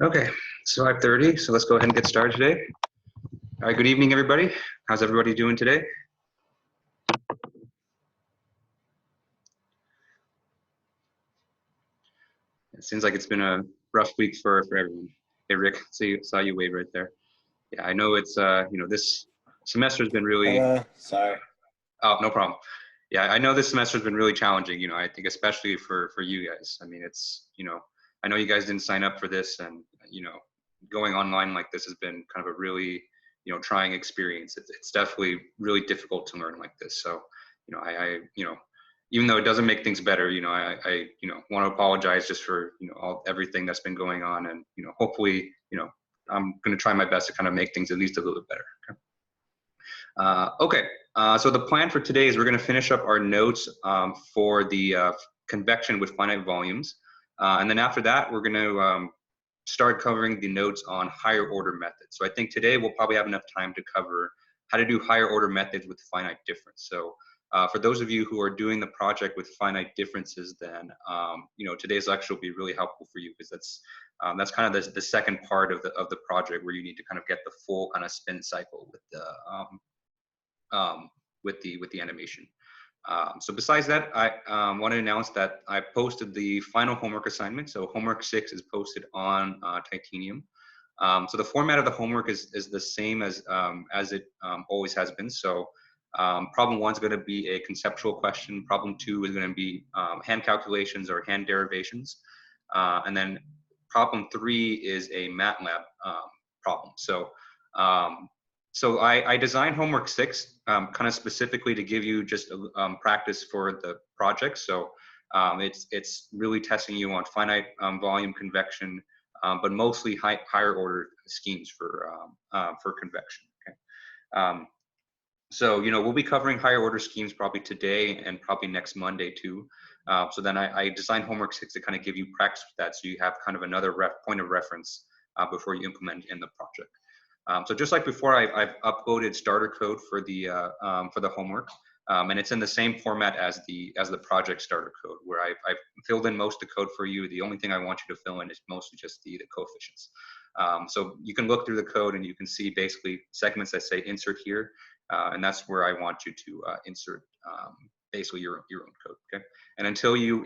Okay, it's 5:30, so let's go ahead and get started today. All right, good evening, everybody. How's everybody doing today? It seems like it's been a rough week for everyone. Hey, Rick, saw you wave right there. Yeah, I know it's, this semester has been really... Sorry. Oh, no problem. Yeah, I know this semester has been really challenging, I think especially for you guys. I mean, it's, I know you guys didn't sign up for this, and, going online like this has been kind of a really, trying experience. It's definitely really difficult to learn like this. So, I even though it doesn't make things better, I want to apologize just for, everything that's been going on, and, hopefully, I'm going to try my best to kind of make things at least a little bit better. Okay. So the plan for today is we're going to finish up our notes for the convection with finite volumes. And then after that, we're going to start covering the notes on higher order methods. So I think today we'll probably have enough time to cover how to do higher order methods with finite difference. So for those of you who are doing the project with finite differences, then today's lecture will be really helpful for you, because that's kind of the second part of the project, where you need to kind of get the full kind of spin cycle with the animation. So besides that, I want to announce that I posted the final homework assignment. So homework 6 is posted on Titanium. So the format of the homework is the same as it always has been. So problem 1 is going to be a conceptual question. Problem 2 is going to be hand calculations or hand derivations. And then problem 3 is a MATLAB problem. So I designed homework 6 kind of specifically to give you just practice for the project. So it's really testing you on finite volume convection, but mostly higher order schemes for convection. Okay. So we'll be covering higher order schemes probably today and probably next Monday too. So then I designed homework 6 to kind of give you practice with that, so you have kind of another point of reference before you implement in the project. So just like before, I've uploaded starter code for the homework, and it's in the same format as the project starter code, where I've filled in most of the code for you. The only thing I want you to fill in is mostly just the coefficients. So you can look through the code and you can see basically segments that say insert here, and that's where I want you to insert basically your own code. Okay, and until you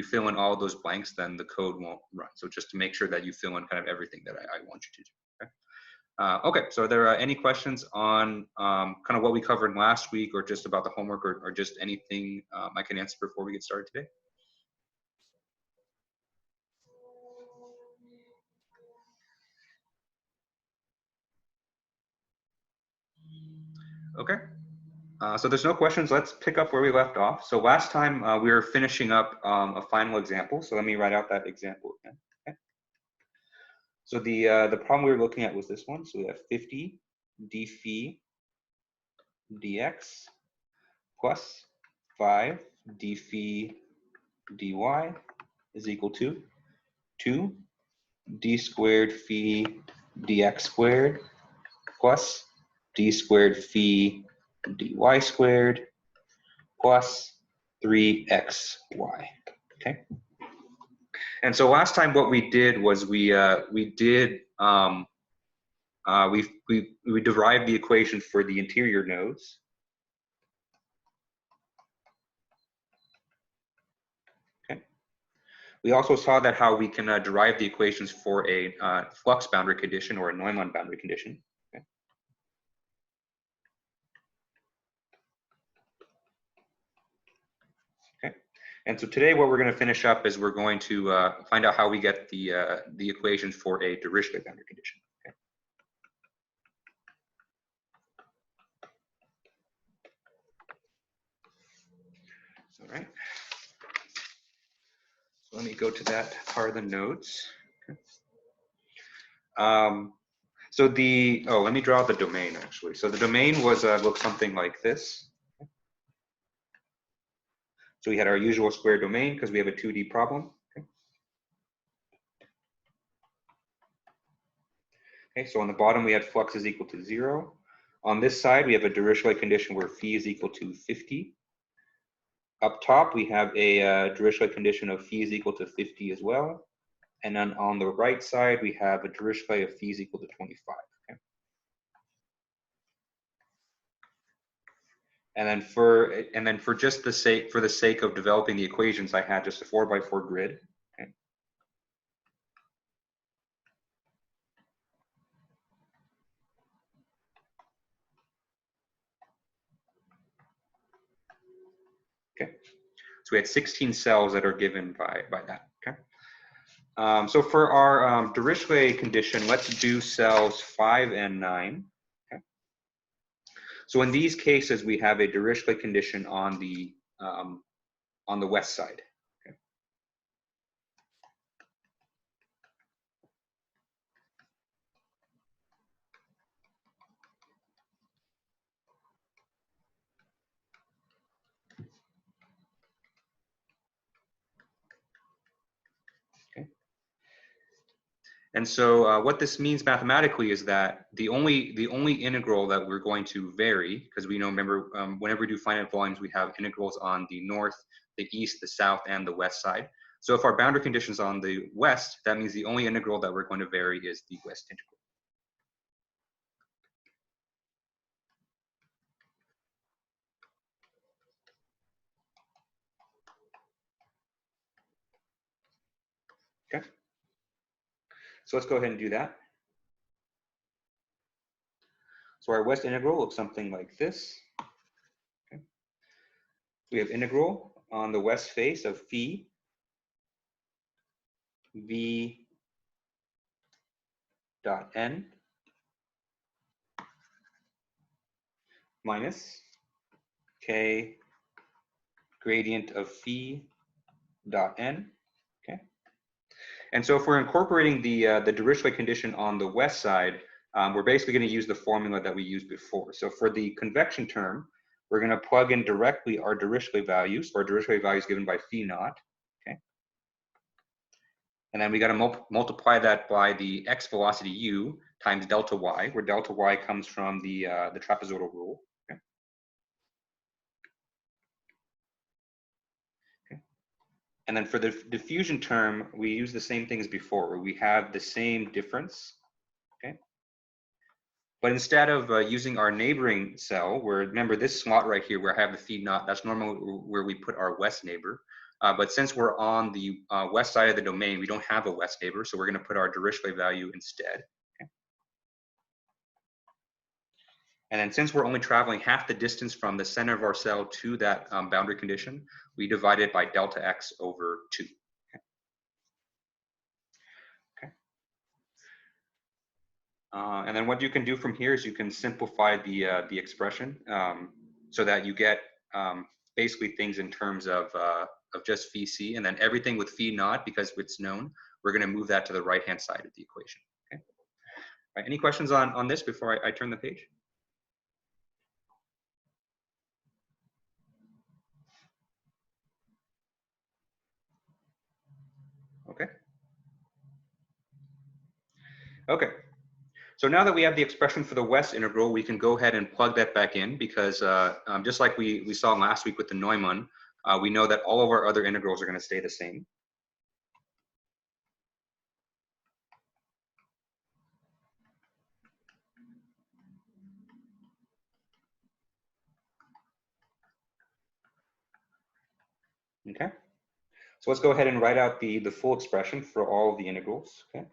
fill in all those blanks, then the code won't run. So just to make sure that you fill in kind of everything that I want you to do. Okay, so are there any questions on kind of what we covered last week, or just about the homework, or just anything I can answer before we get started today? Okay, so there's no questions. Let's pick up where we left off. So last time we were finishing up a final example. So let me write out that example again. Okay. So the problem we were looking at was this one. So we have 50 d phi dx plus 5 d phi dy is equal to 2 d squared phi dx squared plus d squared phi dy squared plus 3xy. Okay. And so last time what we did was we derived the equation for the interior nodes. Okay. We also saw that how we can derive the equations for a flux boundary condition or a Neumann boundary condition. Okay. Okay. And so today what we're going to finish up is we're going to find out how we get the equation for a Dirichlet boundary condition. Okay. All right. So let me go to that part of the notes. Okay. So let me draw the domain actually. So the domain was looks something like this. Okay. So we had our usual square domain because we have a 2D problem. Okay. Okay, so on the bottom we had flux is equal to 0. On this side we have a Dirichlet condition where phi is equal to 50. Up top we have a Dirichlet condition of phi is equal to 50 as well. And then on the right side, we have a Dirichlet of phi is equal to 25. Okay? And then for just the sake of developing the equations, I had just a 4x4 grid. Okay? Okay. So we had 16 cells that are given by that. Okay. So for our Dirichlet condition, let's do cells 5 and 9. Okay. So in these cases, we have a Dirichlet condition on the west side. Okay. Okay. And so what this means mathematically is that the only integral that we're going to vary, because we know, remember, whenever we do finite volumes, we have integrals on the north, the east, the south, and the west side. So if our boundary conditions on the west, that means the only integral that we're going to vary is the west integral. Okay. So let's go ahead and do that. So our west integral looks something like this. Okay. We have integral on the west face of phi v dot n minus k gradient of phi dot n. Okay. And so if we're incorporating the Dirichlet condition on the west side, we're basically going to use the formula that we used before. So for the convection term, we're going to plug in directly our Dirichlet values. Our Dirichlet values given by phi naught. Okay. And then we got to multiply that by the x velocity u times delta y, where delta y comes from the trapezoidal rule. Okay. Okay. And then for the diffusion term, we use the same thing as before, where we have the same difference. Okay. But instead of using our neighboring cell, where, remember this slot right here where I have the phi naught, that's normally where we put our west neighbor. But since we're on the west side of the domain, we don't have a west neighbor, so we're going to put our Dirichlet value instead. Okay. And then since we're only traveling half the distance from the center of our cell to that boundary condition, we divide it by delta x over 2. Okay. Okay. And then what you can do from here is you can simplify the expression so that you get basically things in terms of just phi c, and then everything with phi naught, because it's known, we're going to move that to the right-hand side of the equation. Okay. All right, any questions on this before I turn the page? Okay. Okay. So now that we have the expression for the west integral, we can go ahead and plug that back in, because just like we saw last week with the Neumann, we know that all of our other integrals are going to stay the same. Okay. So let's go ahead and write out the full expression for all of the integrals. Okay.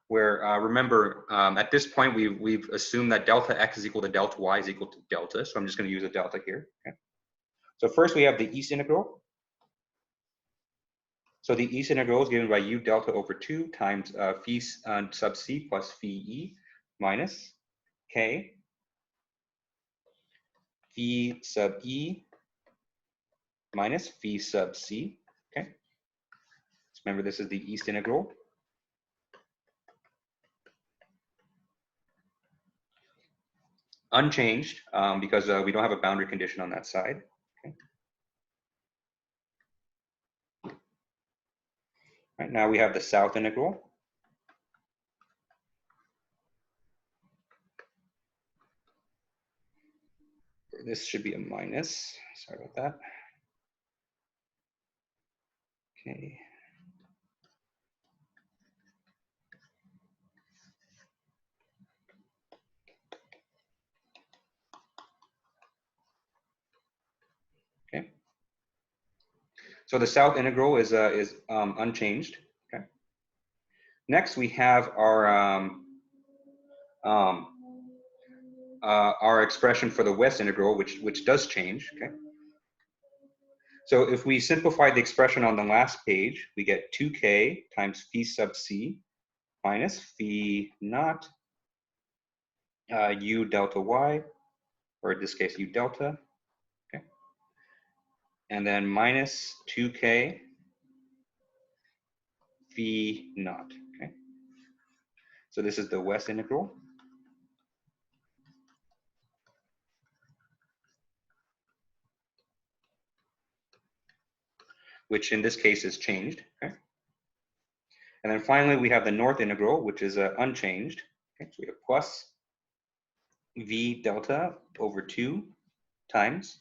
Where remember, at this point, we've assumed that delta x is equal to delta y is equal to delta. So I'm just going to use a delta here. Okay. So first we have the east integral. So the east integral is given by u delta over 2 times phi sub c plus phi e minus k phi sub e minus phi sub c. Okay. So remember, this is the east integral. Unchanged because we don't have a boundary condition on that side. Okay. Right, now we have the south integral. This should be a minus. Sorry about that. Okay. So the south integral is unchanged. Okay. Next, we have our expression for the west integral, which does change. Okay. So if we simplify the expression on the last page, we get 2k times phi sub c minus phi naught u delta y, or in this case u delta. Okay. And then minus 2k phi naught. Okay. So this is the west integral. Which in this case is changed. Okay. And then finally, we have the north integral, which is unchanged. Okay. So we have plus v delta over 2 times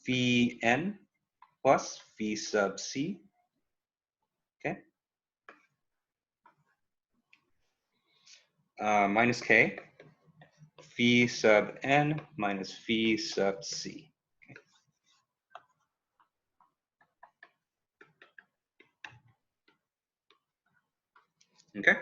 phi n plus phi sub c. Okay. Minus k phi sub n minus phi sub c. Okay.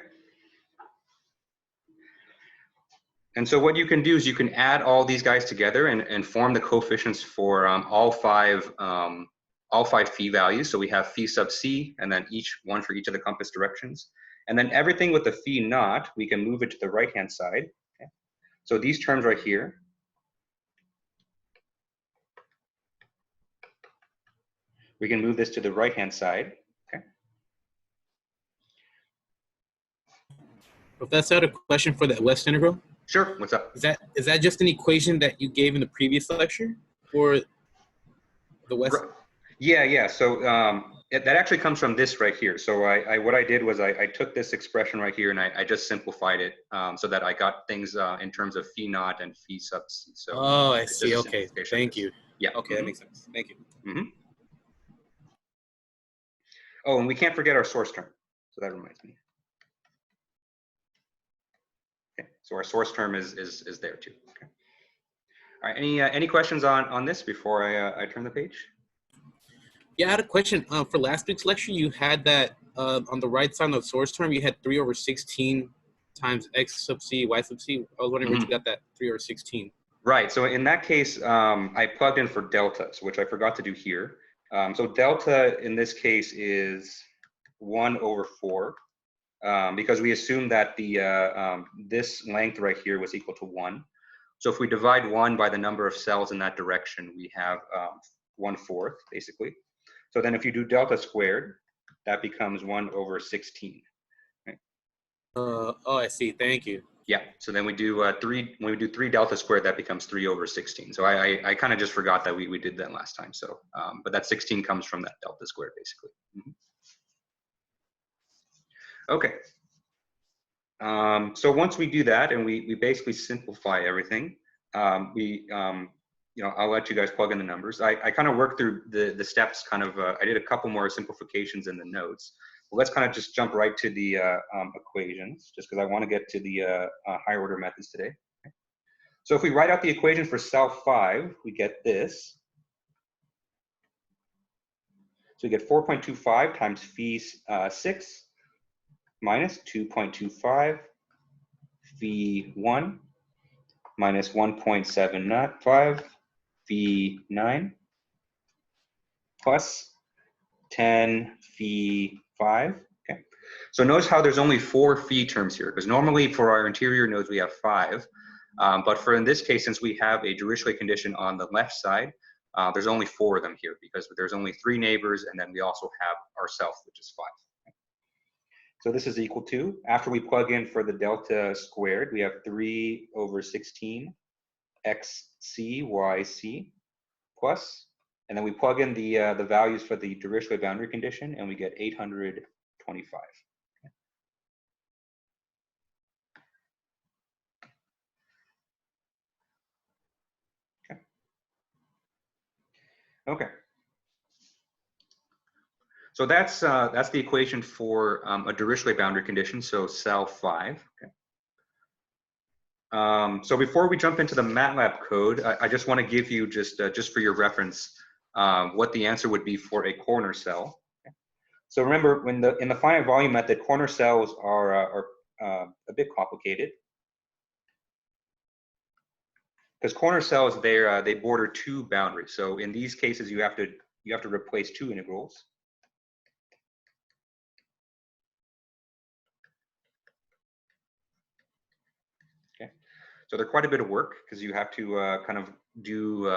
And so what you can do is you can add all these guys together and form the coefficients for all five phi values. So we have phi sub c, and then one for each of the compass directions. And then everything with the phi naught, we can move it to the right-hand side. Okay. So these terms right here, we can move this to the right-hand side. Okay. Professor, I had a question for the west integral. Sure, what's up? Is that just an equation that you gave in the previous lecture for the west? Yeah. So that actually comes from this right here. So what I did was I took this expression right here and I just simplified it so that I got things in terms of phi naught and phi sub c. So oh, I see. Okay, thank you. Yeah. Okay, that makes sense. Thank you. Mm-hmm. Oh, and we can't forget our source term. So that reminds me. Okay, so our source term is there too. Okay. All right. Any questions on this before I turn the page? Yeah, I had a question. For last week's lecture, you had that on the right side of the source term, you had 3/16 times x sub c, y sub c. I was wondering where you got that 3/16. Right. So in that case, I plugged in for deltas, which I forgot to do here. So delta in this case is 1/4. Because we assume that this length right here was equal to 1. So if we divide 1 by the number of cells in that direction, we have 1/4, basically. So then if you do delta squared, that becomes 1/16. Right? Oh, I see. Thank you. Yeah. So then we do when we do 3 delta squared, that becomes 3/16. So I kind of just forgot that we did that last time. So, but that 16 comes from that delta squared, basically. Mm-hmm. Okay. So once we do that and we basically simplify everything, I'll let you guys plug in the numbers. I kind of worked through the steps. I did a couple more simplifications in the notes. Well, let's kind of just jump right to the equations, just because I want to get to the higher order methods today. Okay. So if we write out the equation for cell 5, we get this. So we get 4.25 times phi 6 minus 2.25 phi 1 minus 1.75 phi 9 plus 10 phi 5. Okay. So notice how there's only 4 phi terms here, because normally for our interior nodes we have 5. But for in this case, since we have a Dirichlet condition on the left side, there's only 4 of them here because there's only 3 neighbors, and then we also have ourself, which is 5. So this is equal to, after we plug in for the delta squared, we have 3/16 xc yc plus, and then we plug in the values for the Dirichlet boundary condition, and we get 825. Okay. So that's the equation for a Dirichlet boundary condition, so cell 5. Okay. So before we jump into the MATLAB code, I just want to give you just for your reference what the answer would be for a corner cell. So remember, when in the finite volume method, corner cells are a bit complicated because corner cells they border two boundaries. So in these cases, you have to replace two integrals. Okay, so they're quite a bit of work because you have to kind of do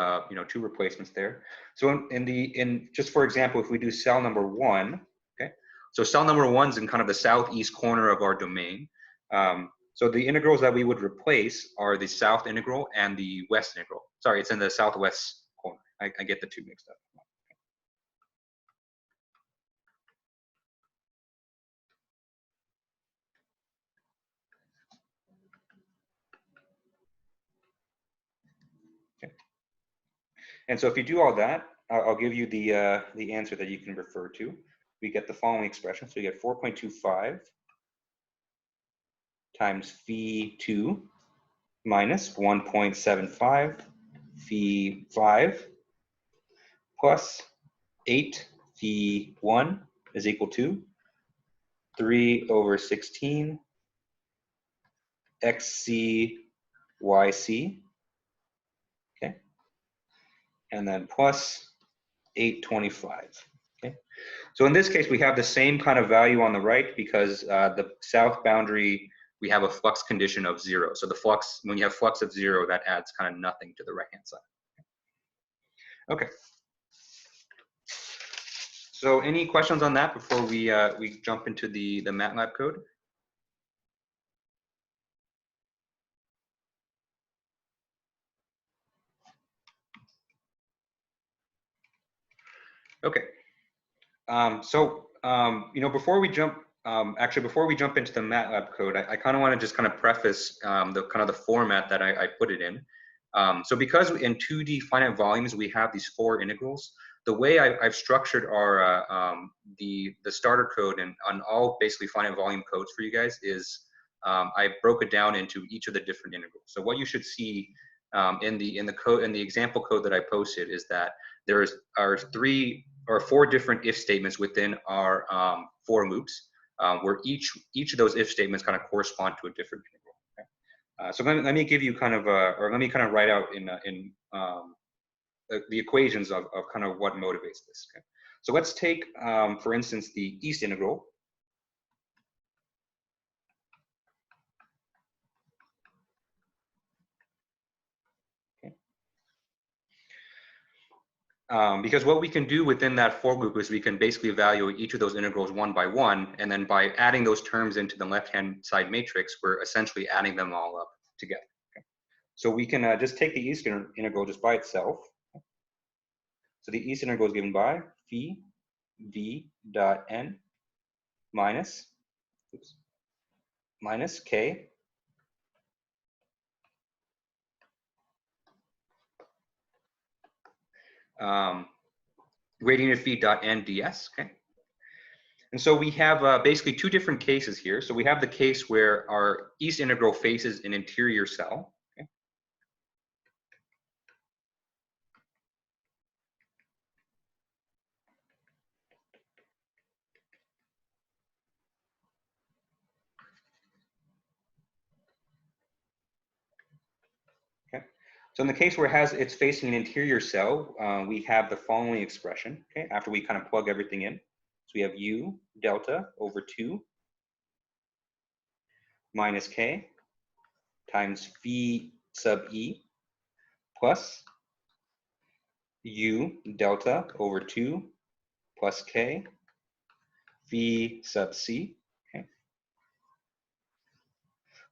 two replacements there. So in just for example, if we do cell number 1. So cell number 1's in kind of the southeast corner of our domain. So the integrals that we would replace are the south integral and the west integral. Sorry, it's in the southwest corner. I get the two mixed up. Okay. And so if you do all that, I'll give you the answer that you can refer to. We get the following expression. So you get 4.25 times phi2 minus 1.75 phi5 plus 8 phi1 is equal to 3/16 xc yc, okay, and then plus 825. Okay, so in this case we have the same kind of value on the right because the south boundary we have a flux condition of 0. So the flux, when you have flux of 0, that adds kind of nothing to the right hand side. Okay. So any questions on that before we jump into the MATLAB code? Okay. Before we jump, before we jump into the MATLAB code, I kind of want to just kind of preface the format that I put it in. So because in 2D finite volumes we have these 4 integrals, the way I've structured our the starter code and on all basically finite volume codes for you guys is I broke it down into each of the different integrals. So what you should see in the example code that I posted is that there are 3 or 4 different if statements within our for loops, where each of those if statements kind of correspond to a different integral. Okay? So let me give you kind of let me kind of write out in the equations of kind of what motivates this. Okay? So let's take, for instance, the east integral. Because what we can do within that for loop is we can basically evaluate each of those integrals one by one, and then by adding those terms into the left-hand side matrix, we're essentially adding them all up together. Okay? So we can just take the east integral just by itself. So the east integral is given by phi v dot n minus k gradient of phi dot n ds. Okay. And so we have basically 2 different cases here. So we have the case where our east integral faces an interior cell. Okay. Okay. So in the case where it's facing an interior cell, we have the following expression. Okay. After we kind of plug everything in, so we have u delta over 2 minus k times phi sub e plus u delta over 2 plus k phi sub c. Okay.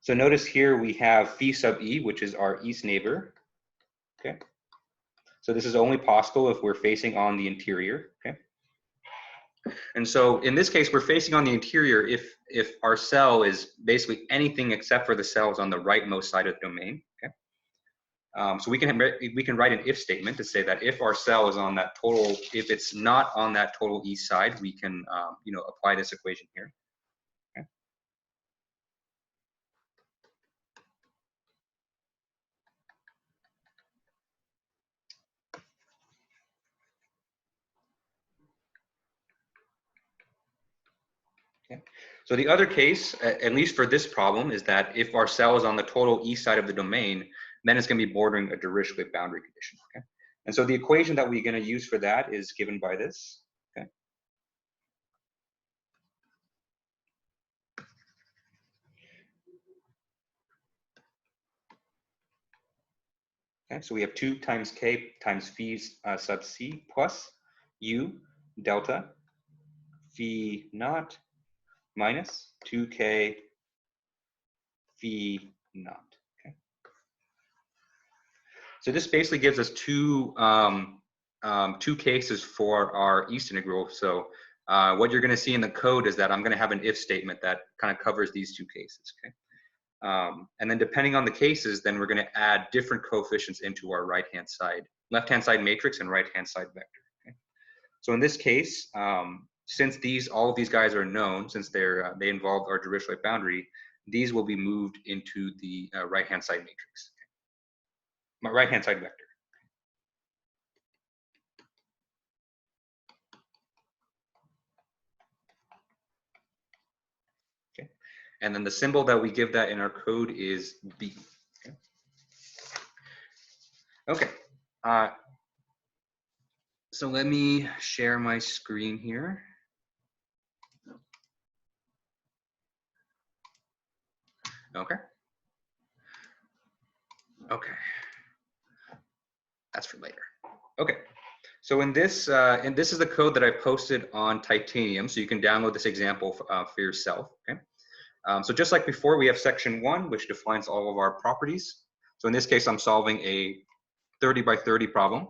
So notice here we have phi sub e, which is our east neighbor. Okay. So this is only possible if we're facing on the interior. Okay. And so in this case, we're facing on the interior if our cell is basically anything except for the cells on the rightmost side of the domain. Okay. So we can write an if statement to say that if our cell is on that total, if it's not on that total east side, we can apply this equation here. Okay. So the other case, at least for this problem, is that if our cell is on the total east side of the domain, then it's going to be bordering a Dirichlet boundary condition. Okay? And so the equation that we're going to use for that is given by this. Okay? Okay, so we have 2 times k times phi sub c plus u delta phi naught minus 2k phi naught. Okay. So this basically gives us two cases for our east integral. So what you're going to see in the code is that I'm going to have an if statement that kind of covers these two cases. Okay. And then depending on the cases, then we're going to add different coefficients into our left-hand side matrix and right-hand side vector. Okay? So in this case, since all of these guys are known, since they involve our Dirichlet boundary, these will be moved into the right-hand side matrix, okay? My right-hand side vector. Okay, and then the symbol that we give that in our code is B. Okay. So let me share my screen here. Okay. Okay. That's for later. Okay. So in this is the code that I posted on Titanium, so you can download this example for yourself. Okay. So just like before, we have section 1, which defines all of our properties. So in this case, I'm solving a 30 by 30 problem.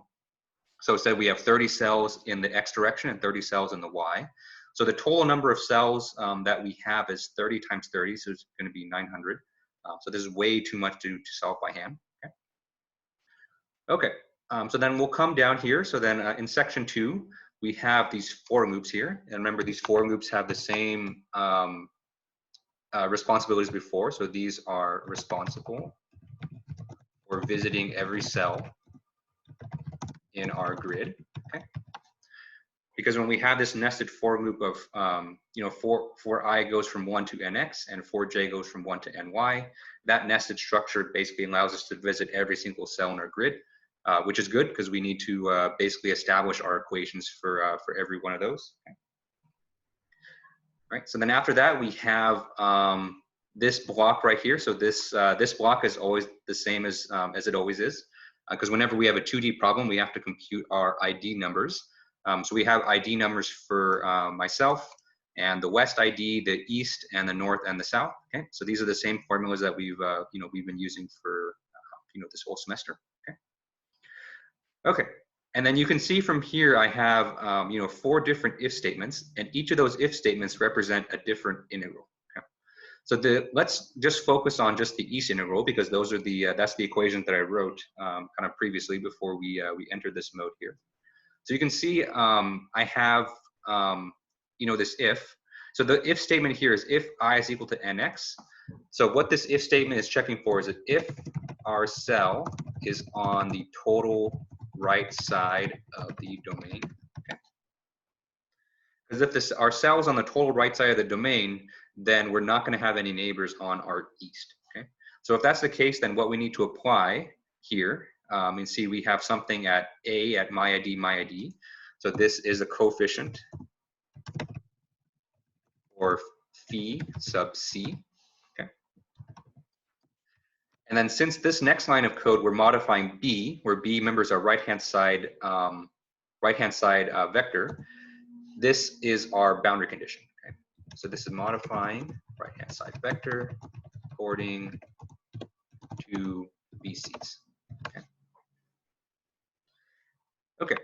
So it said we have 30 cells in the x direction and 30 cells in the y. So the total number of cells that we have is 30 times 30, so it's going to be 900. So this is way too much to solve by hand. Okay. So then we'll come down here. So then in section 2, we have these for loops here. And remember, these for loops have the same responsibilities before. So these are responsible for visiting every cell in our grid. Okay. Because when we have this nested for loop of, for I goes from 1 to nx and for j goes from 1 to ny, that nested structure basically allows us to visit every single cell in our grid, which is good because we need to basically establish our equations for every one of those. Okay. Right. So then after that, we have this block right here. So this block is always the same as it always is, because whenever we have a 2D problem, we have to compute our ID numbers. So we have ID numbers for myself and the West ID, the East, and the North and the South. Okay, so these are the same formulas that we've been using for this whole semester. Okay. Okay, and then you can see from here I have 4 different if statements, and each of those if statements represent a different integral. Okay. So let's just focus on just the East integral because those are that's the equations that I wrote kind of previously before we entered this mode here. So you can see I have this if. So the if statement here is if I is equal to nx. So what this if statement is checking for is that if our cell is on the total right side of the domain. Okay. Because if our cell is on the total right side of the domain, then we're not going to have any neighbors on our east. Okay. So if that's the case, then what we need to apply here, and see we have something at A at my ID. So this is a coefficient or phi sub c. Okay. And then since this next line of code, we're modifying B, where B members our right-hand side vector. This is our boundary condition. Okay. So this is modifying right-hand side vector according to BCs. Okay. Okay.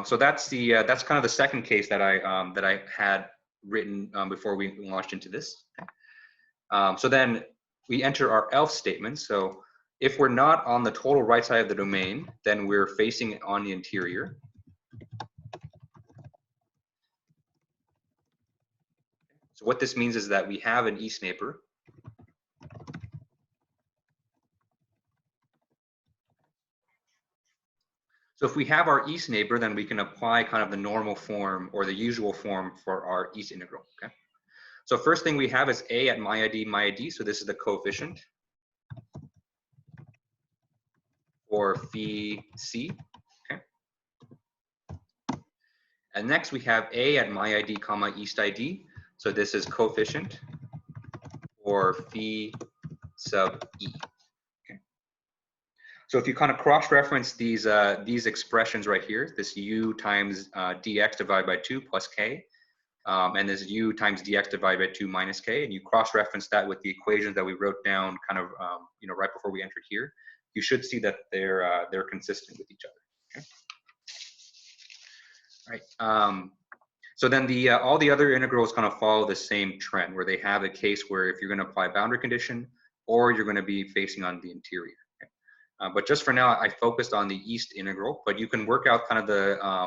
So that's kind of the second case that I had written before we launched into this. Okay. So then we enter our else statement. So if we're not on the total right side of the domain, then we're facing it on the interior. So what this means is that we have an east neighbor. So if we have our east neighbor, then we can apply kind of the normal form or the usual form for our east integral. Okay. So first thing we have is A at my ID. So this is the coefficient for phi C. Okay. And next we have A at my ID comma East ID. So this is coefficient for phi sub E. Okay. So if you kind of cross-reference these expressions right here, this U times dx divided by 2 plus k, and this U times dx divided by 2 minus k, and you cross-reference that with the equations that we wrote down kind of right before we entered here, you should see that they're consistent with each other. Okay. All right. So then all the other integrals kind of follow the same trend, where they have a case where if you're going to apply boundary condition, or you're going to be facing on the interior. Okay. But just for now, I focused on the east integral, but you can work out kind of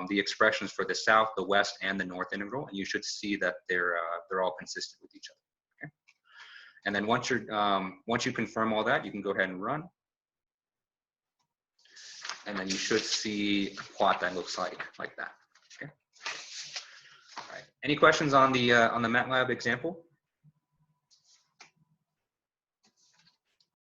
the expressions for the south, the west, and the north integral, and you should see that they're all consistent with each other. Okay. And then once you confirm all that, you can go ahead and run, and then you should see a plot that looks like that. Okay. All right. Any questions on the MATLAB example?